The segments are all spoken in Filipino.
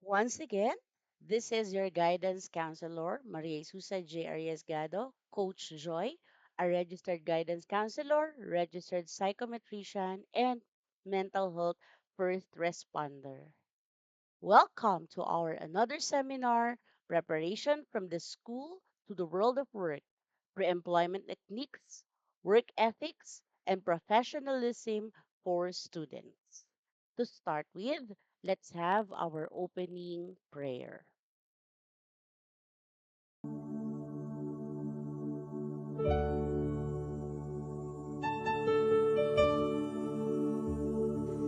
Once again, this is your guidance counselor, Maria Susa J. Arriesgado, Coach Joy, a registered guidance counselor, registered psychometrician, and mental health first responder. Welcome to our another seminar, Preparation from the School to the World of Work, Pre-Employment Techniques, Work Ethics, and Professionalism for Students. To start with, let's have our opening prayer.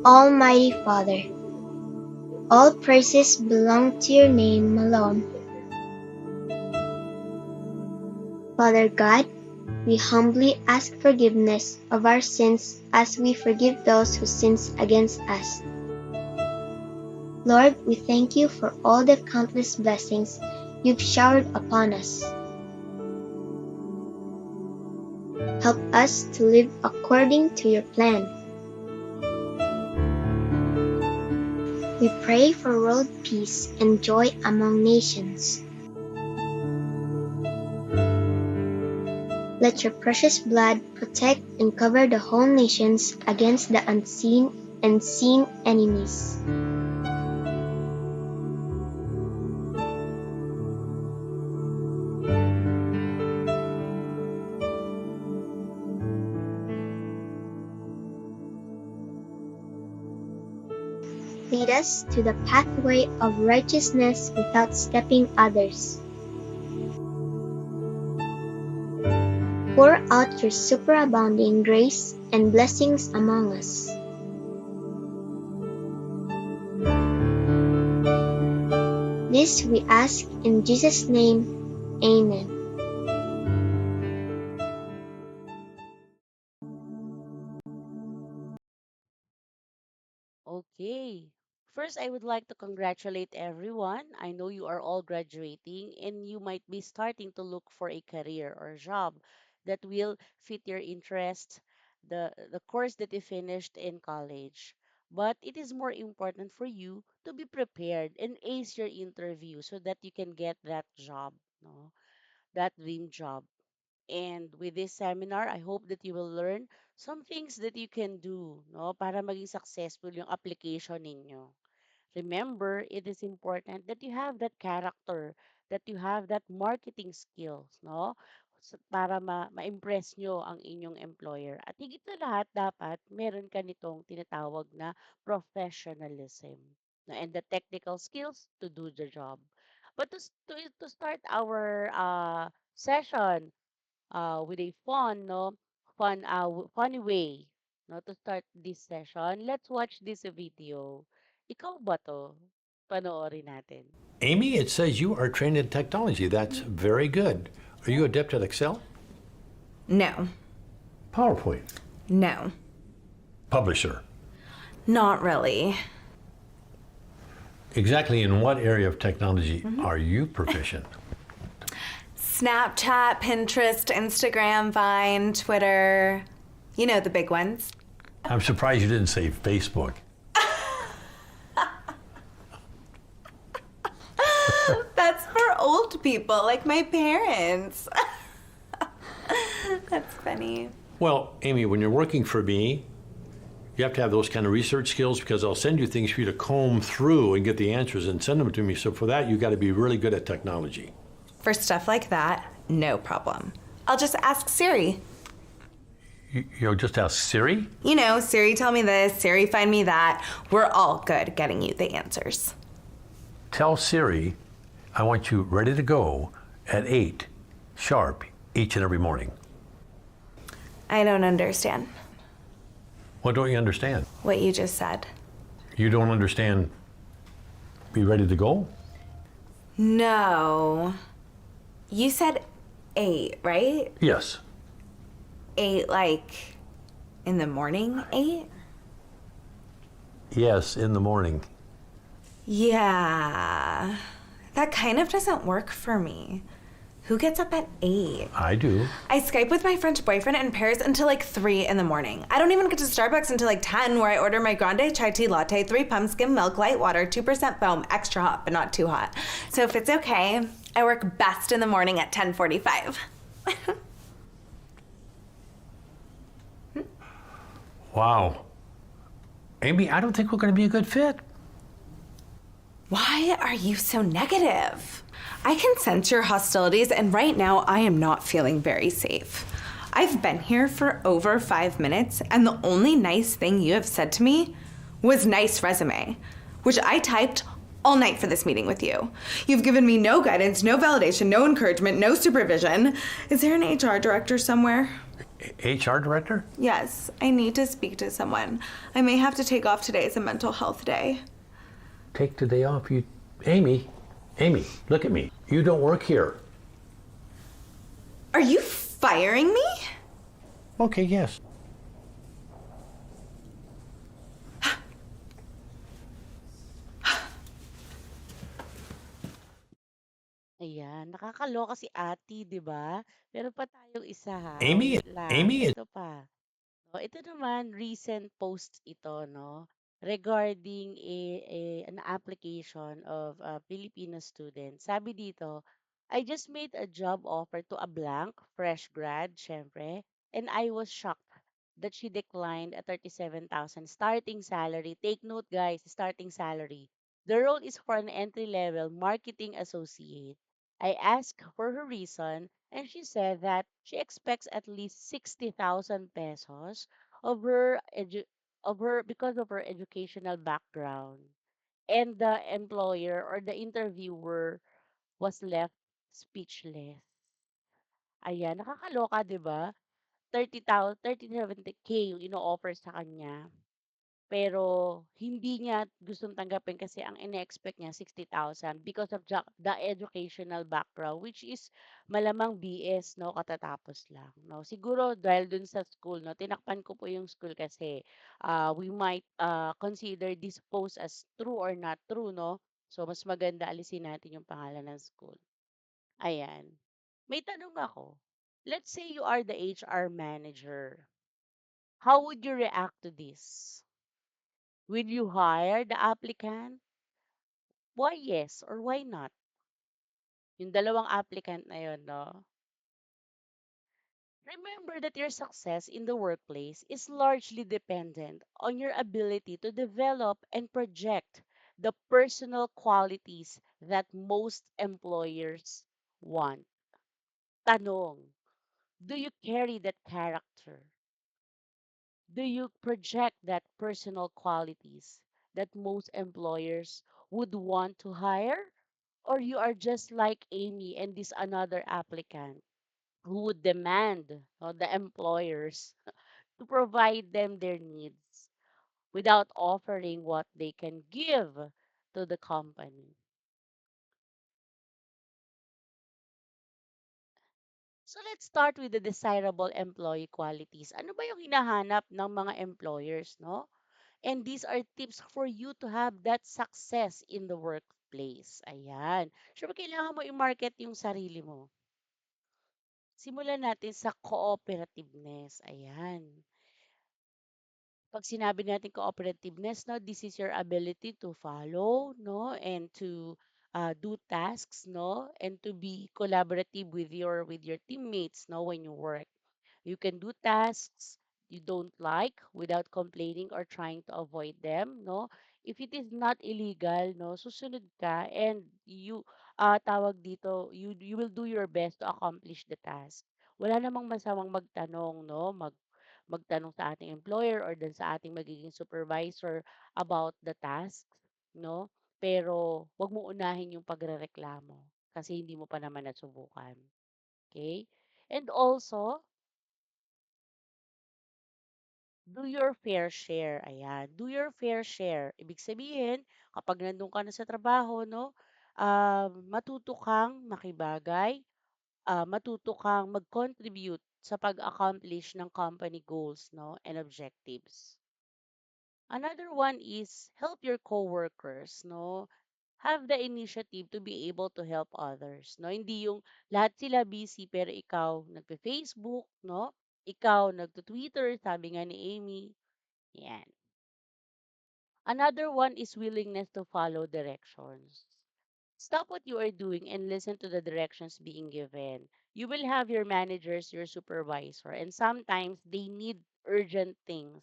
Almighty Father, all praises belong to your name alone. Father God, we humbly ask forgiveness of our sins as we forgive those who sin against us. Lord, we thank you for all the countless blessings you've showered upon us. Help us to live according to your plan. We pray for world peace and joy among nations. Let your precious blood protect and cover the whole nations against the unseen and seen enemies. Lead us to the pathway of righteousness without stepping others. Pour out your superabounding grace and blessings among us. This we ask in Jesus' name. Amen. Okay. First, I would like to congratulate everyone. I know you are all graduating and you might be starting to look for a career or job that will fit your interest, the course that you finished in college. But it is more important for you to be prepared and ace your interview so that you can get that job, no? That dream job. And with this seminar, I hope that you will learn some things that you can do, no, para maging successful yung application ninyo. Remember, it is important that you have that character, that you have that marketing skills, no? Para ma-impress nyo ang inyong employer. At higit sa lahat, dapat meron ka nitong tinatawag na professionalism, no? And the technical skills to do the job. But to start our session, with a funny way, no, to start this session. Let's watch this video. Ikaw ba to? Panoorin natin. Amy, it says you are trained in technology. That's very good. Are you adept at Excel? No. PowerPoint? No. Publisher? Not really. Exactly in what area of technology are you proficient? Snapchat, Pinterest, Instagram, Vine, Twitter. You know the big ones. I'm surprised you didn't say Facebook. That's for old people, like my parents. That's funny. Well, Amy, when you're working for me, you have to have those kind of research skills because I'll send you things for you to comb through and get the answers and send them to me. So for that, you got to be really good at technology. For stuff like that, no problem. I'll just ask Siri. You'll just ask Siri? You know, Siri tell me this, Siri find me that. We're all good at getting you the answers. Tell Siri I want you ready to go at 8 sharp each and every morning. I don't understand What don't you understand? what you just said. You don't understand be ready to go? No. You said 8, right? Yes. 8 like in the morning 8? Yes, in the morning. Yeah. That kind of doesn't work for me. Who gets up at 8? I do. I Skype with my French boyfriend in Paris until like 3 in the morning. I don't even get to Starbucks until like 10, where I order my grande chai tea latte, 3 pump skim milk, light water, 2% foam, extra hot, but not too hot. So if it's okay, I work best in the morning at 10:45. Wow. Amy, I don't think we're going to be a good fit. Why are you so negative? I can sense your hostilities, and right now I am not feeling very safe. I've been here for over 5 minutes, and the only nice thing you have said to me was nice resume, which I typed all night for this meeting with you. You've given me no guidance, no validation, no encouragement, no supervision. Is there an HR director somewhere? HR director? Yes, I need to speak to someone. I may have to take off today as a mental health day. Take today off. Amy, look at me. You don't work here. Are you firing me? Okay, yes. Ayan, nakakaloka si Ate, 'di ba? Meron pa tayong isa ha, Amy, wait lang, Amy, ito pa. Oh, ito naman, recent post ito, no? Regarding an application of a Filipino student. Sabi dito, I just made a job offer to a blank, fresh grad, syempre, and I was shocked that she declined a 37,000 starting salary. Take note, guys, starting salary. The role is for an entry-level marketing associate. I asked for her reason, and she said that she expects at least 60,000 pesos of her because of her educational background. And the employer or the interviewer was left speechless. Ayan, nakakaloka, 'di ba? 30,000, 37K yung ino-offer sa kanya. Pero hindi niya gustong tanggapin kasi ang ine-expect niya 60,000 because of the educational background, which is malamang BS, no, katatapos lang, no. Siguro dahil dun sa school, no, tinakpan ko po yung school kasi we might consider this post as true or not true, no. So mas maganda alisin natin yung pangalan ng school. Ayan. May tanong ako. Let's say you are the HR manager. How would you react to this? Will you hire the applicant? Why yes or why not? Yung dalawang applicant na yun, no? Remember that your success in the workplace is largely dependent on your ability to develop and project the personal qualities that most employers want. Tanong, do you carry that character? Do you project that personal qualities that most employers would want to hire? Or you are just like Amy and this another applicant who would demand the employers to provide them their needs without offering what they can give to the company. So let's start with the desirable employee qualities. Ano ba yung hinahanap ng mga employers, no? And these are tips for you to have that success in the workplace. Ayan. Siyempre, kailangan mo i-market yung sarili mo. Simulan natin sa cooperativeness. Ayan. Pag sinabi natin cooperativeness, no, this is your ability to follow, no, and to do tasks, no, and to be collaborative with your teammates, no, when you work. You can do tasks you don't like without complaining or trying to avoid them, no? If it is not illegal, no, susunod ka and tawag dito, you will do your best to accomplish the task. Wala namang masamang magtanong, no? Magtanong sa ating employer or dun sa ating magiging supervisor about the tasks, no? Pero wag mo unahin yung pagrereklamo kasi hindi mo pa naman nasubukan. Okay? And also, do your fair share. Ayan, do your fair share. Ibig sabihin, kapag nandun ka na sa trabaho, no, matuto kang makibagay, matuto kang mag-contribute sa pag-accomplish ng company goals, no, and objectives. Another one is help your coworkers, no. have the initiative to be able to help others, no? Hindi yung lahat sila busy pero ikaw nagpe-Facebook, no? Ikaw nagto-Twitter, sabi nga ni Amy. Yan. Another one is willingness to follow directions. Stop what you are doing and listen to the directions being given. You will have your managers, your supervisor, and sometimes they need urgent things.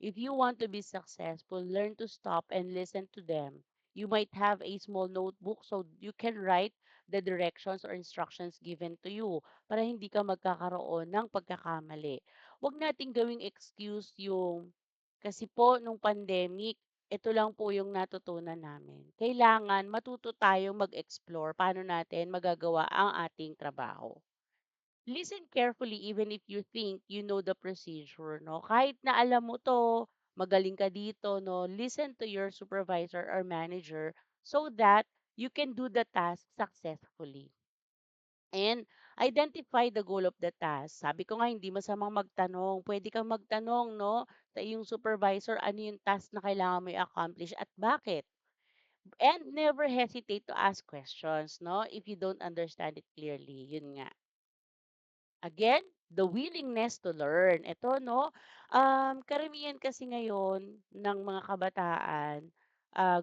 If you want to be successful, learn to stop and listen to them. You might have a small notebook so you can write the directions or instructions given to you para hindi ka magkakaroon ng pagkakamali. Huwag nating gawing excuse yung kasi po nung pandemic, ito lang po yung natutunan namin. Kailangan matuto tayong mag-explore paano natin magagawa ang ating trabaho. Listen carefully even if you think you know the procedure, no? Kahit na alam mo to, magaling ka dito, no? Listen to your supervisor or manager so that you can do the task successfully. And identify the goal of the task. Sabi ko nga, hindi masamang magtanong. Pwede kang magtanong, no? Sa iyong supervisor, ano yung task na kailangan mo i-accomplish at bakit? And never hesitate to ask questions, no? If you don't understand it clearly. Yun nga. Again, the willingness to learn. Ito, no? Karamihan kasi ngayon ng mga kabataan, ah,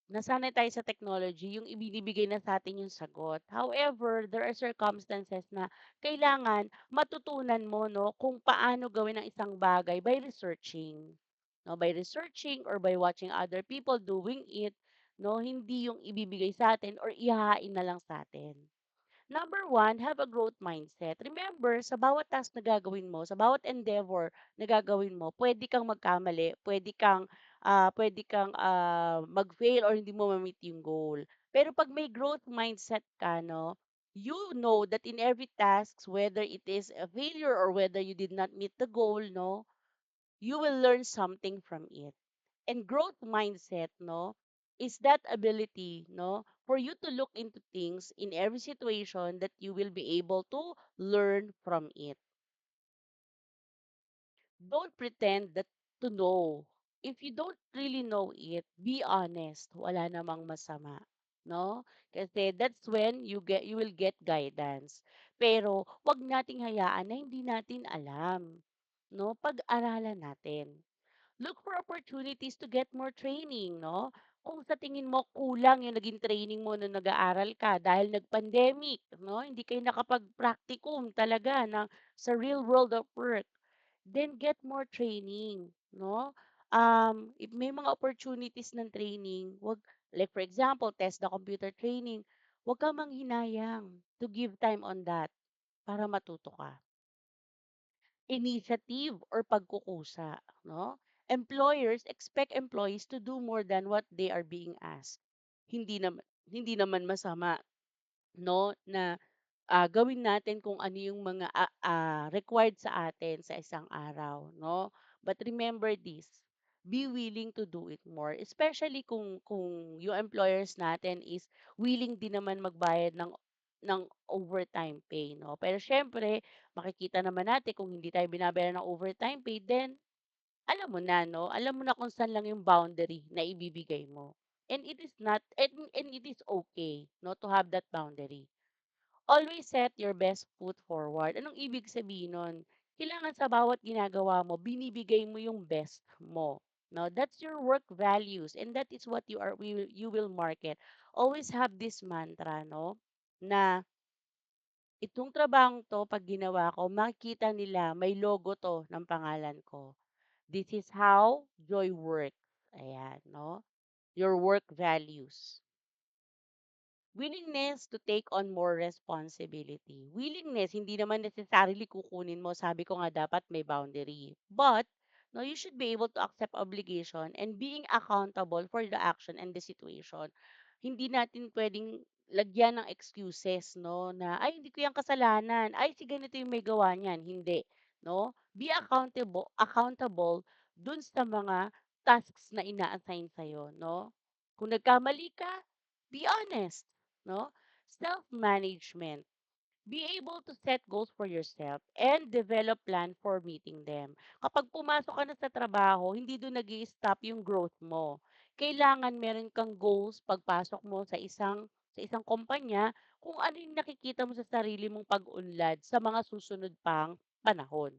nasanay tayo sa technology, yung ibinibigay na sa atin yung sagot. However, there are circumstances na kailangan matutunan mo, no, kung paano gawin ang isang bagay by researching. No, by researching or by watching other people doing it, no, hindi yung ibibigay sa atin or ihahain na lang sa atin. Number one, have a growth mindset. Remember, sa bawat task na gagawin mo, sa bawat endeavor na gagawin mo, pwede kang magkamali, pwede kang mag-fail or hindi mo ma-meet yung goal. Pero pag may growth mindset ka, no, you know that in every task, whether it is a failure or whether you did not meet the goal, no, you will learn something from it. And growth mindset, no, is that ability, no, for you to look into things in every situation that you will be able to learn from it. Don't pretend that to know. If you don't really know it, be honest. Wala namang masama, no? Kasi that's when you will get guidance. Pero wag nating hayaan na hindi natin alam, no? Pag-aralan natin. Look for opportunities to get more training, no? Kung sa tingin mo kulang yung naging training mo nung nag-aaral ka dahil nag-pandemic, no? Hindi kayo nakapag-practicum talaga sa real world of work, then get more training, no? If may mga opportunities ng training, like for example, test the computer training, wag kang manghinayang to give time on that para matuto ka. Initiative or pagkukusa, no? Employers expect employees to do more than what they are being asked. Hindi naman masama, no, na gawin natin kung ano yung mga required sa atin sa isang araw, no? But remember this, be willing to do it more, especially kung yung employers natin is willing din naman magbayad ng overtime pay, no? Pero syempre, makikita naman natin kung hindi tayo binabayaran ng overtime pay, then alam mo na, no? Alam mo na kung saan lang yung boundary na ibibigay mo. And it is not, and it is okay, no, to have that boundary. Always set your best foot forward. Anong ibig sabihin nun? Kailangan sa bawat ginagawa mo, binibigay mo yung best mo. No, that's your work values and that is what you will market. Always have this mantra, no, na itong trabahong 'to 'pag ginawa ko makikita nila may logo 'to ng pangalan ko. This is how joy works. Ayan, 'no, your work values. Willingness to take on more responsibility. Willingness, hindi naman necessarily kukunin mo. Sabi ko nga dapat may boundary. But, no, you should be able to accept obligation and being accountable for the action and the situation. Hindi natin pwedeng lagyan ng excuses, no, na, ay, hindi ko yung kasalanan. Ay, si ganito yung may gawa niyan. Hindi, no? Be accountable dun sa mga tasks na ina-assign sa'yo, no? Kung nagkamali ka, be honest, no? Self-management. Be able to set goals for yourself and develop plan for meeting them. Kapag pumasok ka na sa trabaho, hindi doon nag stop yung growth mo. Kailangan meron kang goals pagpasok mo sa isang kumpanya kung ano yung nakikita mo sa sarili mong pag-unlad sa mga susunod pang panahon.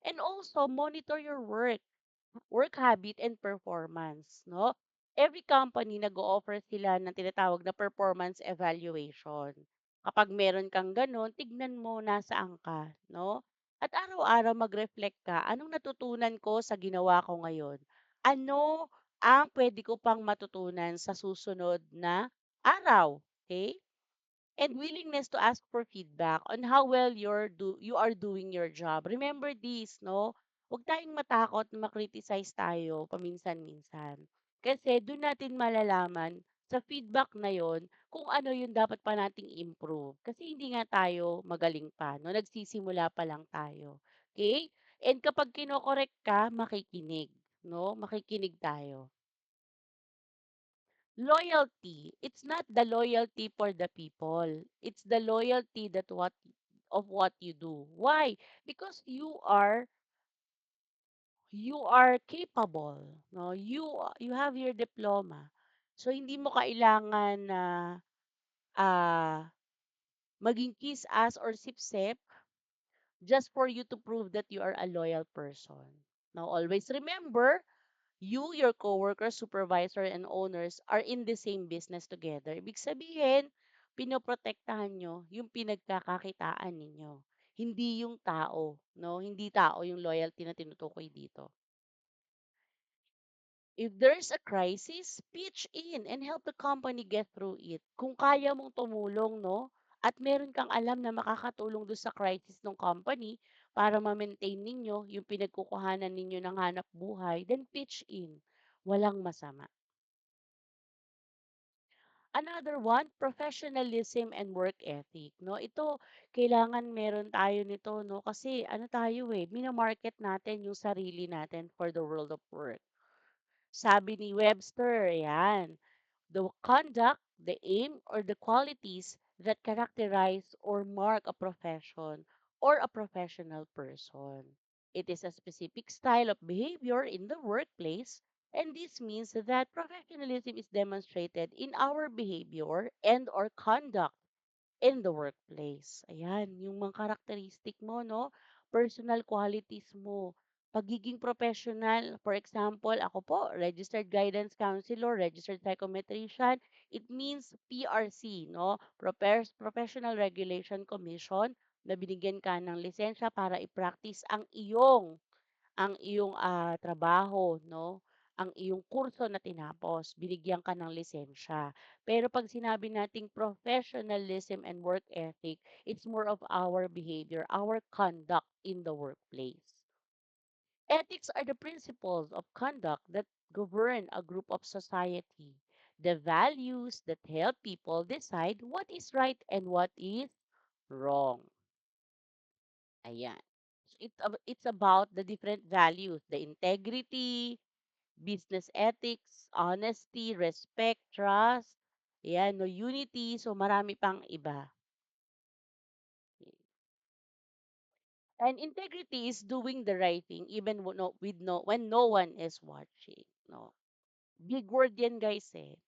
And also monitor your work habit and performance, no? Every company nag-o-offer sila ng tinatawag na performance evaluation. Kapag meron kang gano'n, tignan mo nasaan ka, no? At araw-araw mag-reflect ka, anong natutunan ko sa ginawa ko ngayon? Ano ang pwede ko pang matutunan sa susunod na araw? Okay? And willingness to ask for feedback on how well you are doing your job. Remember this, no? Huwag tayong matakot na makriticize tayo paminsan-minsan. Kasi doon natin malalaman sa feedback na yon kung ano yung dapat pa nating improve. Kasi hindi nga tayo magaling pa, no? Nagsisimula pa lang tayo. Okay? And kapag kinokorek ka, makikinig, no? Makikinig tayo. Loyalty, it's not the loyalty for the people. It's the loyalty what you do. Why? Because you are capable, no? You have your diploma. So hindi mo kailangan na ah maging kiss ass or sip-sip just for you to prove that you are a loyal person. Now always remember, you, your coworkers, supervisor, and owners are in the same business together. Ibig sabihin, pinoprotektahan nyo yung pinagkakakitaan ninyo. Hindi yung tao, no? Hindi tao yung loyalty na tinutukoy dito. If there's a crisis, pitch in and help the company get through it. Kung kaya mong tumulong, no? At meron kang alam na makakatulong doon sa crisis ng company para ma-maintain ninyo yung pinagkukuhanan ninyo ng hanap buhay, then pitch in. Walang masama. Another one, professionalism and work ethic, no? Ito, kailangan meron tayo nito, no? Kasi ano tayo eh, minamarket natin yung sarili natin for the world of work. Sabi ni Webster, yan, the conduct, the aim, or the qualities that characterize or mark a profession or a professional person. It is a specific style of behavior in the workplace, and this means that professionalism is demonstrated in our behavior and or conduct in the workplace. Ayan, yung mga karakteristik mo, no? Personal qualities mo. Pagiging professional, for example, ako po, registered guidance counselor, registered psychometrician, it means PRC, no? Professional Regulation Commission, na binigyan ka ng lisensya para i-practice ang iyong trabaho, no? Ang iyong kurso na tinapos, binigyan ka ng lisensya. Pero pag sinabi nating professionalism and work ethic, it's more of our behavior, our conduct in the workplace. Ethics are the principles of conduct that govern a group of society, the values that help people decide what is right and what is wrong. Ayan. So it's about the different values, the integrity, business ethics, honesty, respect, trust, yan, no, unity, so marami pang iba. And integrity is doing the right thing even when no one is watching. No. Big word yan guys eh.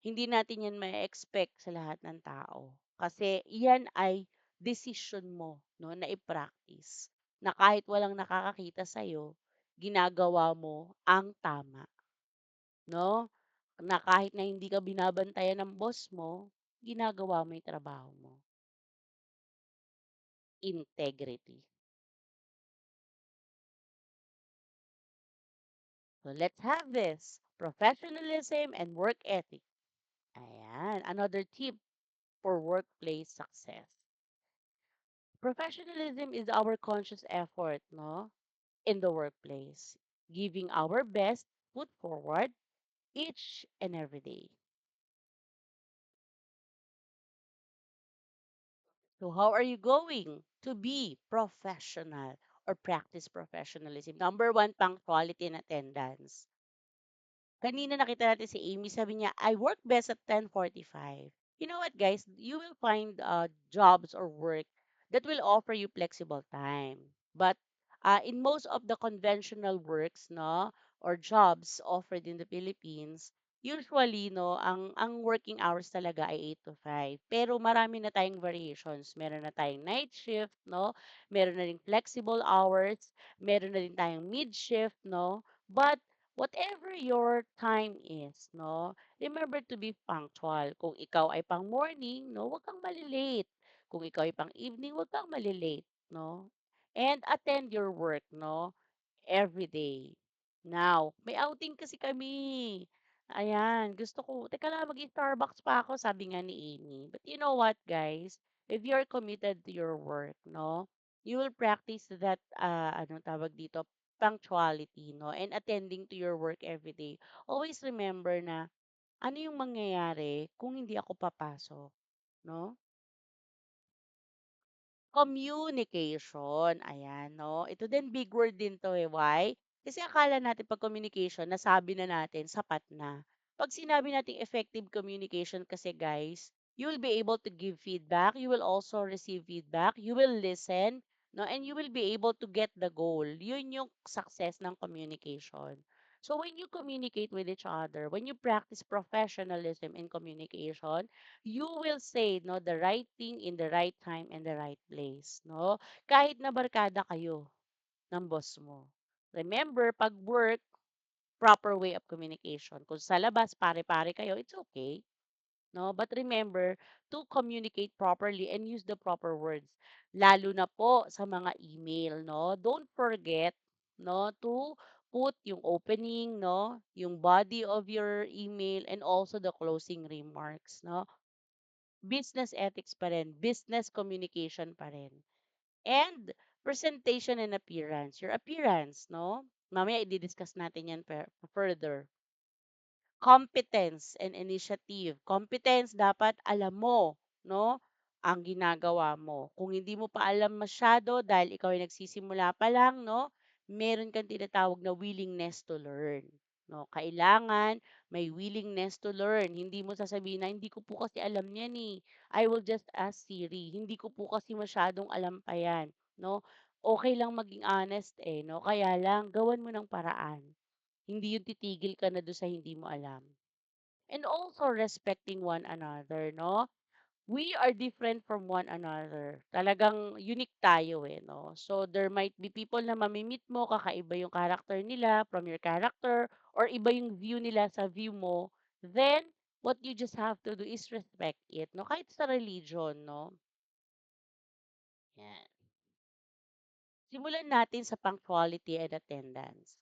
Hindi natin yan ma-expect sa lahat ng tao. Kasi yan ay decision mo no, na i-practice. Na kahit walang nakakakita sa'yo, ginagawa mo ang tama. No? Na kahit na hindi ka binabantayan ng boss mo, ginagawa mo yung trabaho mo. Integrity. So let's have this. Professionalism and work ethic. Ayan. Another tip for workplace success. Professionalism is our conscious effort, no? In the workplace. Giving our best foot forward each and every day. So how are you going to be professional or practice professionalism? Number one, punctuality and attendance. Kanina nakita natin si Amy, sabi niya, I work best at 10:45. You know what, guys? You will find jobs or work that will offer you flexible time. But in most of the conventional works, no, or jobs offered in the Philippines, usually, no, ang working hours talaga ay 8 to 5. Pero marami na tayong variations. Meron na tayong night shift, no? Meron na ring flexible hours, meron na rin tayong mid shift, no? But whatever your time is, no, remember to be punctual. Kung ikaw ay pang morning, no, huwag kang malilate. Kung ikaw ay pang evening, huwag kang malilate, no? And attend your work, no? Every day. Now, may outing kasi kami. Ayan, gusto ko, teka lang, mag-Starbucks pa ako, sabi nga ni Amy. But you know what, guys? If you're committed to your work, no, you will practice that, ano tawag dito, punctuality, no, and attending to your work every day. Always remember na, ano yung mangyayari kung hindi ako papasok, no? Communication, ayan 'no. Ito din big word din 'to, eh, why? Kasi akala natin 'pag communication nasabi na natin sapat na. 'Pag sinabi nating effective communication kasi guys, you will be able to give feedback, you will also receive feedback, you will listen, 'no, and you will be able to get the goal. Yun yung success ng communication. So when you communicate with each other, when you practice professionalism in communication, you will say no the right thing in the right time and the right place, no? Kahit na barkada kayo ng boss mo. Remember, pag work, proper way of communication. Kung sa labas pare-pare kayo, it's okay, no? But remember to communicate properly and use the proper words. Lalo na po sa mga email, no? Don't forget, no, to put yung opening, no, yung body of your email and also the closing remarks, no? Business ethics pa rin, business communication pa rin. And presentation and appearance. Your appearance, no? Mamaya i-discuss natin yan further. Competence and initiative. Competence, dapat alam mo, no? Ang ginagawa mo. Kung hindi mo pa alam masyado dahil ikaw ay nagsisimula pa lang, no? Meron kang tinatawag na willingness to learn. No, kailangan may willingness to learn. Hindi mo sasabihin na hindi ko po kasi alam yan eh. I will just ask Siri. Hindi ko po kasi masyadong alam pa yan, no? Okay lang maging honest eh, no? Kaya lang gawan mo ng paraan. Hindi yung titigil ka na do'n sa hindi mo alam. And also respecting one another, no? We are different from one another. Talagang unique tayo eh, no? So there might be people na mamimit mo, kakaiba yung character nila from your character, or iba yung view nila sa view mo. Then, what you just have to do is respect it, no? Kahit sa religion, no? Yan. Simulan natin sa punctuality and attendance.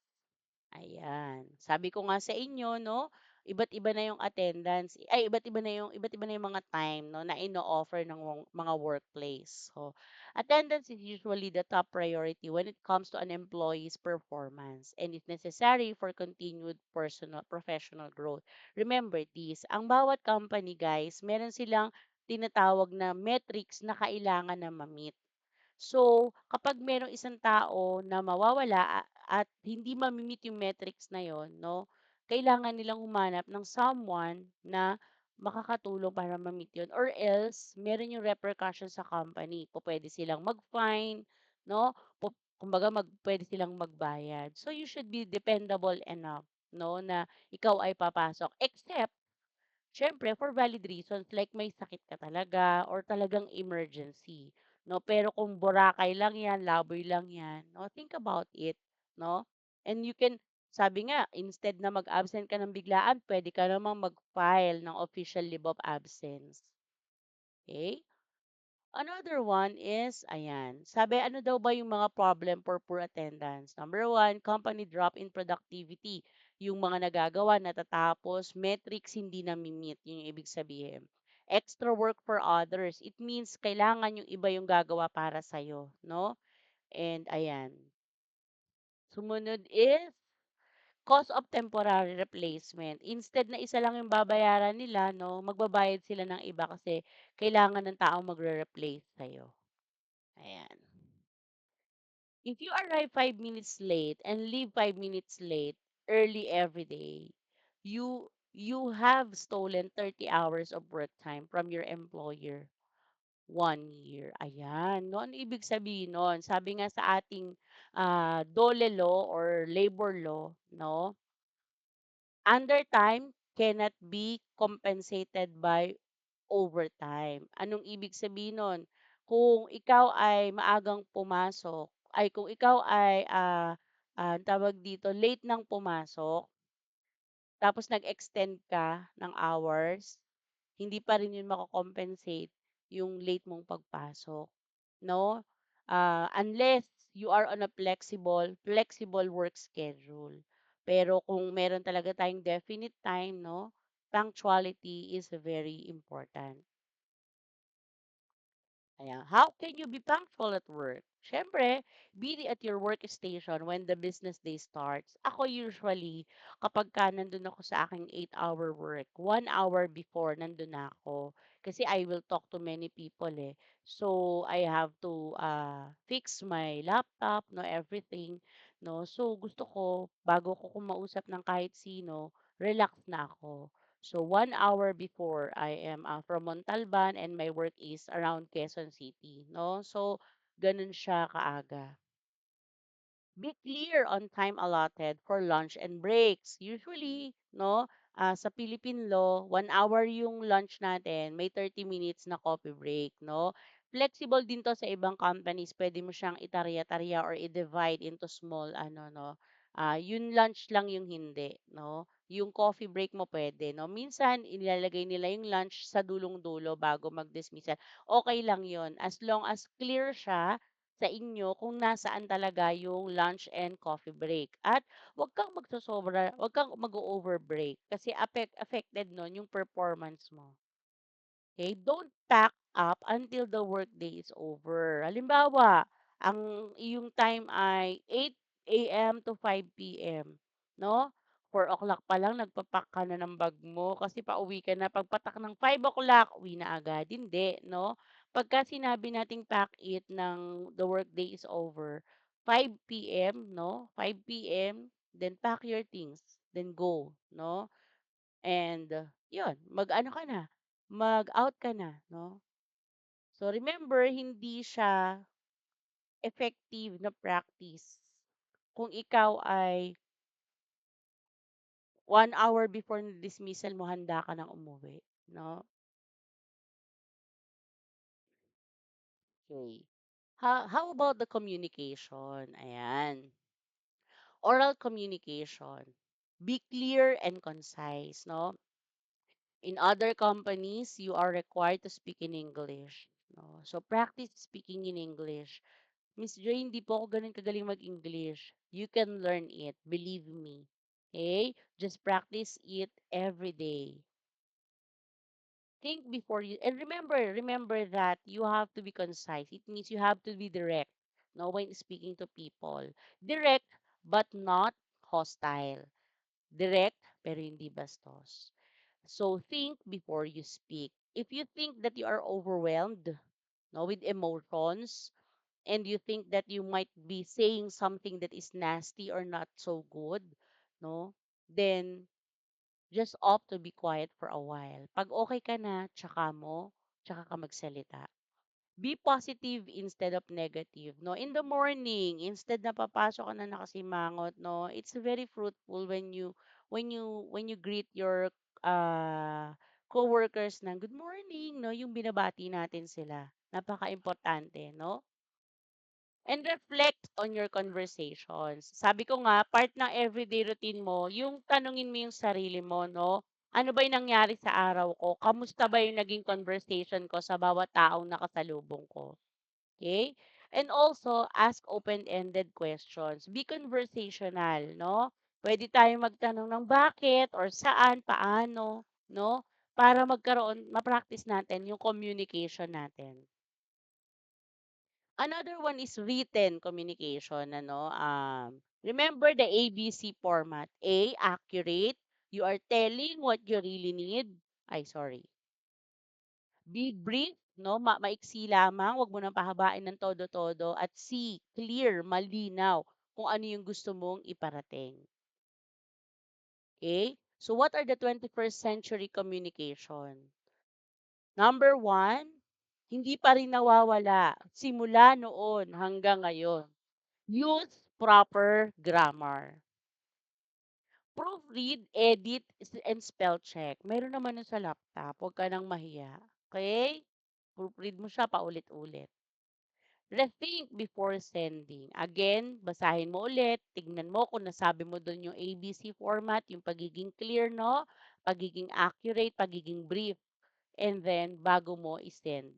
Ayan. Sabi ko nga sa inyo 'no, iba't iba na yung attendance ay iba't iba na yung mga time 'no, na ino-offer ng mga workplace. So, attendance is usually the top priority when it comes to an employee's performance and is necessary for continued personal professional growth. Remember this, ang bawat company guys, meron silang tinatawag na metrics na kailangan na ma-meet. So, kapag merong isang tao na mawawala at hindi ma-meet yung metrics na yon, 'no, kailangan nilang humanap ng someone na makakatulong para ma-meet yun or else meron yung repercussion sa company. Pupuwede silang mag-fine, 'no, kumbaga puwede silang magbayad. So, you should be dependable enough, 'no, na ikaw ay papasok except siyempre for valid reasons like may sakit ka talaga or talagang emergency, 'no? Pero kung Boracay lang 'yan, Laboy lang 'yan, 'no, think about it, 'no? And you can sabi nga instead na mag-absent ka ng biglaan, puwede ka namang mag-file ng official leave of absence, okay? Another one is, ayan, sabi ano daw ba yung mga problem for poor attendance? Number one, company drop in productivity. Yung mga nagagawa natatapos, metrics hindi nami-meet, yun yung ibig sabihin. Extra work for others. It means kailangan yung iba yung gagawa para sa'yo, no? And ayan. Sumunod is cost of temporary replacement. Instead na isa lang yung babayaran nila, no, magbabayad sila ng iba kasi kailangan ng taong magre-replace sa'yo. Ayan. If you arrive 5 minutes late and leave 5 minutes late early every day, you have stolen 30 hours of work time from your employer. 1 year. Ayan. No, ano ibig sabihin nun? Sabi nga sa ating dole law or labor law, no, undertime cannot be compensated by overtime. Anong ibig sabihin nun? Kung ikaw ay maagang pumasok, ay kung ikaw ay tawag dito, late nang pumasok, tapos nag-extend ka ng hours, hindi pa rin yun mako-compensate yung late mong pagpasok, no? Unless you are on a flexible work schedule. Pero kung meron talaga tayong definite time, no, punctuality is very important. Ayan. How can you be punctual at work? Siyempre, be at your workstation when the business day starts. Ako usually, kapag ka nandun ako sa aking 8-hour work, 1 hour before nandun na ako. Kasi I will talk to many people eh. So, I have to fix my laptop, no, everything. No? So, gusto ko, bago ko kumausap ng kahit sino, relax na ako. So 1 hour before I am from Montalban and my work is around Quezon City, no? So ganun siya kaaga. Be clear on time allotted for lunch and breaks. Usually, no, sa Philippine law, 1 hour yung lunch natin, may 30 minutes na coffee break, no? Flexible din to sa ibang companies. Pwede mo siyang itarya-tarya or i-divide into small, ano, no? Yung lunch lang yung hindi, no? Yung coffee break mo pwede, no? Minsan, inilalagay nila yung lunch sa dulong-dulo bago mag-dismissal. Okay lang yon as long as clear siya sa inyo kung nasaan talaga yung lunch and coffee break. At wag kang mag-over break kasi affected nun yung performance mo. Okay? Don't pack up until the workday is over. Halimbawa, ang iyong time ay 8 a.m. to 5 p.m. No? 4 o'clock pa lang, nagpapak ka na ng bag mo kasi pauwi ka na. Pagpatak ng 5 o'clock, uwi na agad. Hindi, no? Pagka sinabi nating pack it ng the workday is over, 5 p.m., no? 5 p.m., then pack your things, then go, no? And, yun, mag-ano ka na, mag-out ka na, no? So, remember, hindi siya effective na practice kung ikaw ay 1 hour before na dismissal mo, handa ka ng umuwi, no? Okay. How about the communication? Ayan. Oral communication. Be clear and concise, no? In other companies, you are required to speak in English. No? So, practice speaking in English. Miss Joy, hindi po ako ganun kagaling mag-English. You can learn it. Believe me. Okay? Just practice it every day. Think before you, and remember that you have to be concise. It means you have to be direct, no, when speaking to people. Direct, but not hostile. Direct, pero hindi bastos. So think before you speak. If you think that you are overwhelmed, no, with emotions, and you think that you might be saying something that is nasty or not so good, no, then just opt to be quiet for a while. Pag okay ka na, tsaka ka magsalita. Be positive instead of negative, no? In the morning, instead na papasok ka na nakasimangot, no? It's very fruitful when you greet your coworkers ng good morning, no? Yung binabati natin sila. Napaka-importante, no? And reflect on your conversations. Sabi ko nga, part ng everyday routine mo, yung tanungin mo yung sarili mo, no? Ano ba yung nangyari sa araw ko? Kamusta ba yung naging conversation ko sa bawat taong nakasalubong ko? Okay? And also, ask open-ended questions. Be conversational, no? Pwede tayong magtanong ng bakit or saan, paano, no? Para ma-practice natin yung communication natin. Another one is written communication, ano? Remember the ABC format. A, accurate. You are telling what you really need. Ay, sorry. Be brief, no? Maiksi lamang, wag mo nang pahabain ng todo-todo. At C, clear, malinaw kung ano yung gusto mong iparating. Okay? So what are the 21st century communication? Number one, hindi pa rin nawawala simula noon hanggang ngayon. Use proper grammar. Proofread, edit, and spell check. Meron naman nun sa laptop. Huwag ka nang mahiya. Okay? Proofread mo siya paulit-ulit. Rethink before sending. Again, basahin mo ulit. Tignan mo kung nasabi mo doon yung ABC format, yung pagiging clear, no? Pagiging accurate, pagiging brief. And then, bago mo isend.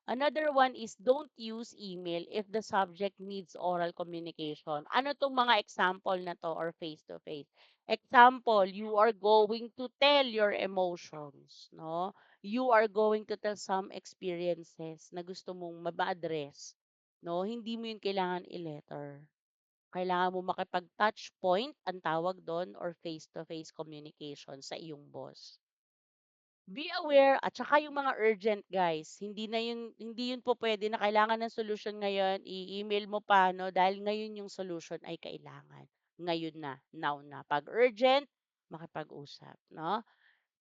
Another one is don't use email if the subject needs oral communication. Ano tong mga example na to or face-to-face? Example, you are going to tell your emotions, no? You are going to tell some experiences na gusto mong ma-address, no? Hindi mo yun kailangan i-letter. Kailangan mo makipag-touch point, ang tawag doon, or face-to-face communication sa iyong boss. Be aware at saka yung mga urgent guys, hindi yun po pwede na kailangan ng solution ngayon, i-email mo pa no dahil ngayon yung solution ay kailangan. Ngayon na, now na. Pag urgent, makipag-usap, no?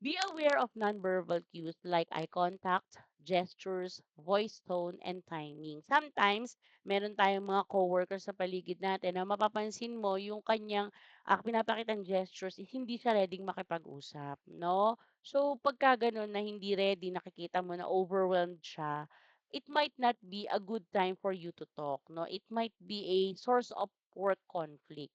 Be aware of nonverbal cues like eye contact, gestures, voice tone, and timing. Sometimes, meron tayong mga coworkers sa paligid natin na mapapansin mo yung kanyang pinapakitang gestures is hindi siya ready makipag-usap, no? So, pagka ganun na hindi ready, nakikita mo na overwhelmed siya, it might not be a good time for you to talk, no? It might be a source of work conflict.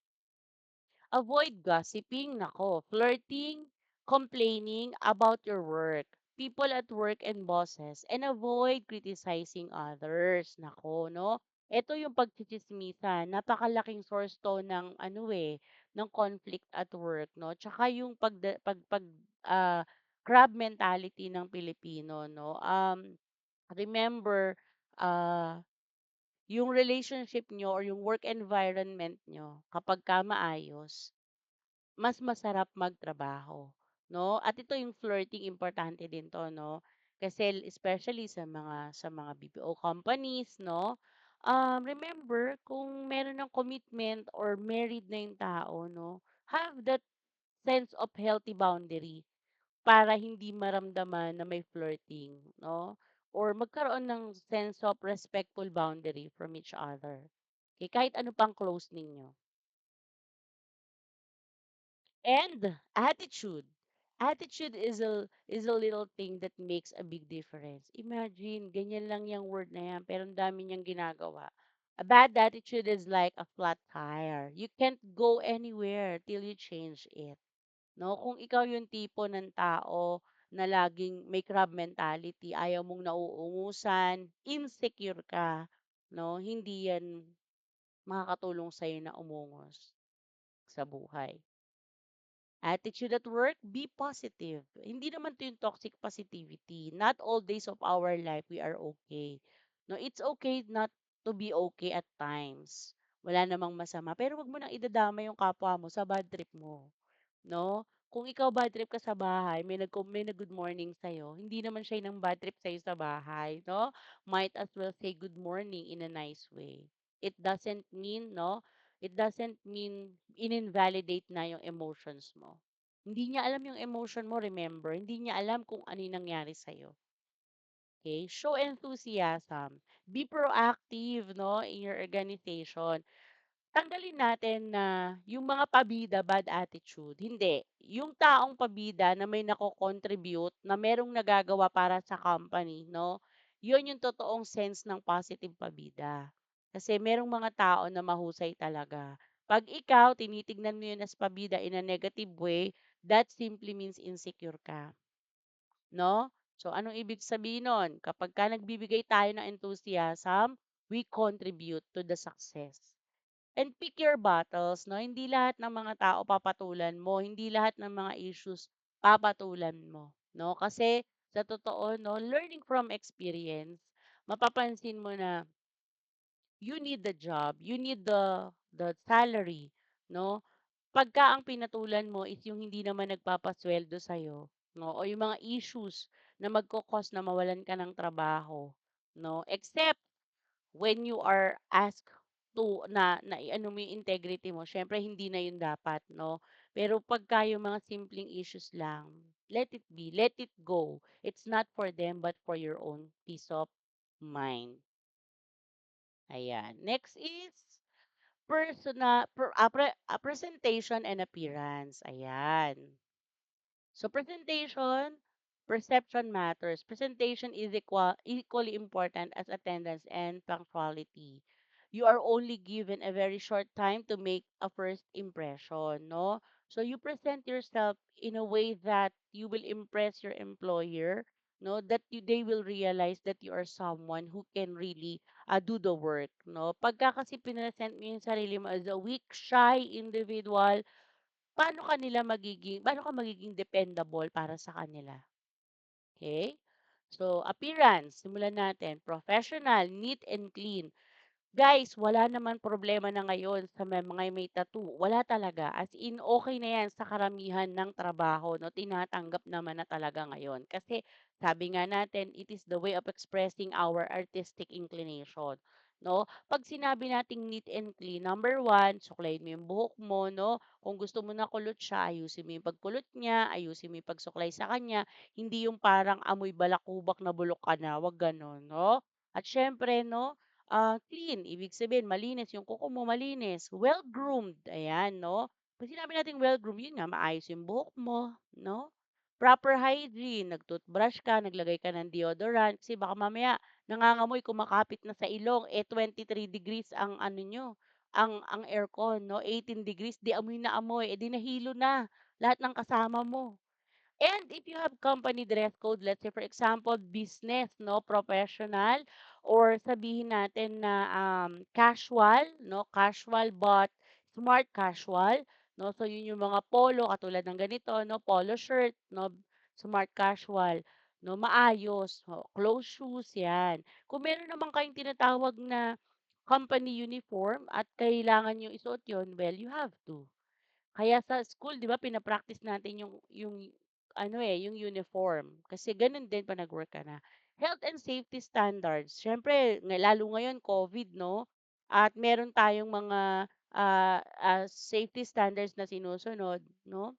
Avoid gossiping, nako, flirting, complaining about your work, people at work and bosses, and avoid criticizing others. Nako, no? Ito yung pagchichismisan. Napakalaking source to ng ng conflict at work, no? Tsaka yung ah, crab mentality ng Pilipino, no? Remember, ah, yung relationship nyo or yung work environment nyo, kapag ka maayos, mas masarap magtrabaho, 'no? At ito yung flirting, importante din 'to, 'no? Kasi especially sa mga BPO companies, 'no? Remember kung meron ng commitment or married na yung tao, 'no? Have that sense of healthy boundary para hindi maramdaman na may flirting, 'no? Or magkaroon ng sense of respectful boundary from each other. Okay, kahit ano pang close ninyo. And attitude. Attitude is a little thing that makes a big difference. Imagine, ganyan lang yung word na yan, pero ang dami niyang ginagawa. A bad attitude is like a flat tire. You can't go anywhere till you change it. No? Kung ikaw yung tipo ng tao na laging may crab mentality, ayaw mong nauungusan, insecure ka, no? Hindi yan makakatulong sa'yo na umungos sa buhay. Attitude at work, be positive. Hindi naman to yung toxic positivity. Not all days of our life we are okay. No, it's okay not to be okay at times. Wala namang masama. Pero wag mo nang idadama yung kapwa mo sa bad trip mo. No? Kung ikaw bad trip ka sa bahay, may nag-good morning sa'yo, hindi naman siya ng bad trip sa'yo sa bahay, no? Might as well say good morning in a nice way. It doesn't mean, no? It doesn't mean in-invalidate na yung emotions mo. Hindi niya alam yung emotion mo, remember? Hindi niya alam kung ano yung nangyari sa'yo. Okay? Show enthusiasm. Be proactive, no, in your organization. Tanggalin natin na yung mga pabida, bad attitude. Hindi. Yung taong pabida na may nako-contribute, na merong nagagawa para sa company, no? Yun yung totoong sense ng positive pabida. Kasi merong mga tao na mahusay talaga. Pag ikaw, tinitignan mo yun as pabida in a negative way, that simply means insecure ka. No? So, anong ibig sabihin nun? Kapag ka nagbibigay tayo ng enthusiasm, we contribute to the success. And pick your battles, no? Hindi lahat ng mga tao papatulan mo, hindi lahat ng mga issues papatulan mo, no? Kasi sa totoo, no, learning from experience, mapapansin mo na you need the job, you need the salary, no? Pagka ang pinatulan mo is yung hindi naman nagpapasweldo sa'yo, no? O yung mga issues na magkokos na mawalan ka ng trabaho, no? Except when you are asked to na i-ano mo yung integrity mo, syempre hindi na yun dapat, no? Pero pagka yung mga simpleng issues lang, let it be, let it go. It's not for them, but for your own peace of mind. Ayan. Next is presentation and appearance. Ayan. So presentation, perception matters. Presentation is equally important as attendance and punctuality. You are only given a very short time to make a first impression, no? So you present yourself in a way that you will impress your employer, no? That they will realize that you are someone who can really do the work, no? Pagka kasi pinresent mo yung sarili mo as a weak, shy individual, paano ka magiging dependable para sa kanila, okay? So, appearance, simulan natin. Professional, neat and clean. Guys, wala naman problema na ngayon sa mga may tattoo. Wala talaga. As in, okay na yan sa karamihan ng trabaho. No? Tinatanggap naman na talaga ngayon. Kasi sabi nga natin, it is the way of expressing our artistic inclination. No? Pag sinabi nating neat and clean, number one, suklayin mo yung buhok mo. No? Kung gusto mo na kulot siya, ayusin mo yung pagkulot niya, ayusin mo yung pagsuklay sa kanya. Hindi yung parang amoy balakubak na bulok ka na. Wag ganon. No? At syempre, no, clean, ibig sabihin malinis yung kuko mo, malinis. Well-groomed, ayan, no? Pag sinabi natin well-groomed, yun nga, maayos yung buhok mo, no? Proper hygiene, nag-toothbrush ka, naglagay ka ng deodorant, kasi baka mamaya nangangamoy, kumakapit na sa ilong, 23 degrees ang ano nyo, ang aircon, no? 18 degrees, di amoy na amoy, di nahilo na lahat ng kasama mo. And if you have company dress code, let's say for example, business, no, professional, or sabihin natin na casual, no, casual but smart casual, no. So yun yung mga polo katulad ng ganito, no, polo shirt, no, smart casual, no, maayos, no, closed shoes, yan. Kung meron naman kayong tinatawag na company uniform at kailangan yung isuot yun, well, you have to. Kaya sa school 'di ba pina-practice natin yung ano, yung uniform. Kasi gano'n din 'pag nag-work ka na. Health and safety standards, siyempre lalo ngayon COVID 'no, at meron tayong mga, safety standards na sinusunod 'no.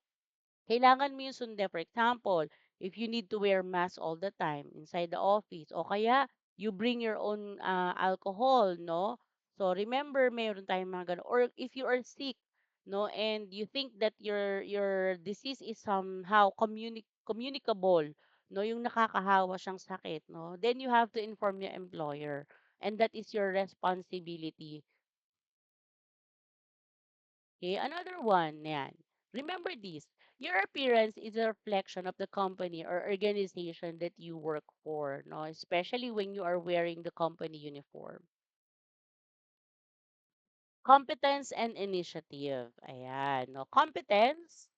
Kailangan mo yung sundin. For example, if you need to wear mask all the time inside the office o kaya you bring your own alcohol, no? So remember, mayroon tayong mga ganun. Or if you are sick, no, and you think that your disease is somehow communicable, no, yung nakakahawa siyang sakit, no, then you have to inform your employer. And that is your responsibility. Okay, another one, yan. Remember this, your appearance is a reflection of the company or organization that you work for, no? Especially when you are wearing the company uniform. Competence and initiative. Ayan, no? Competence,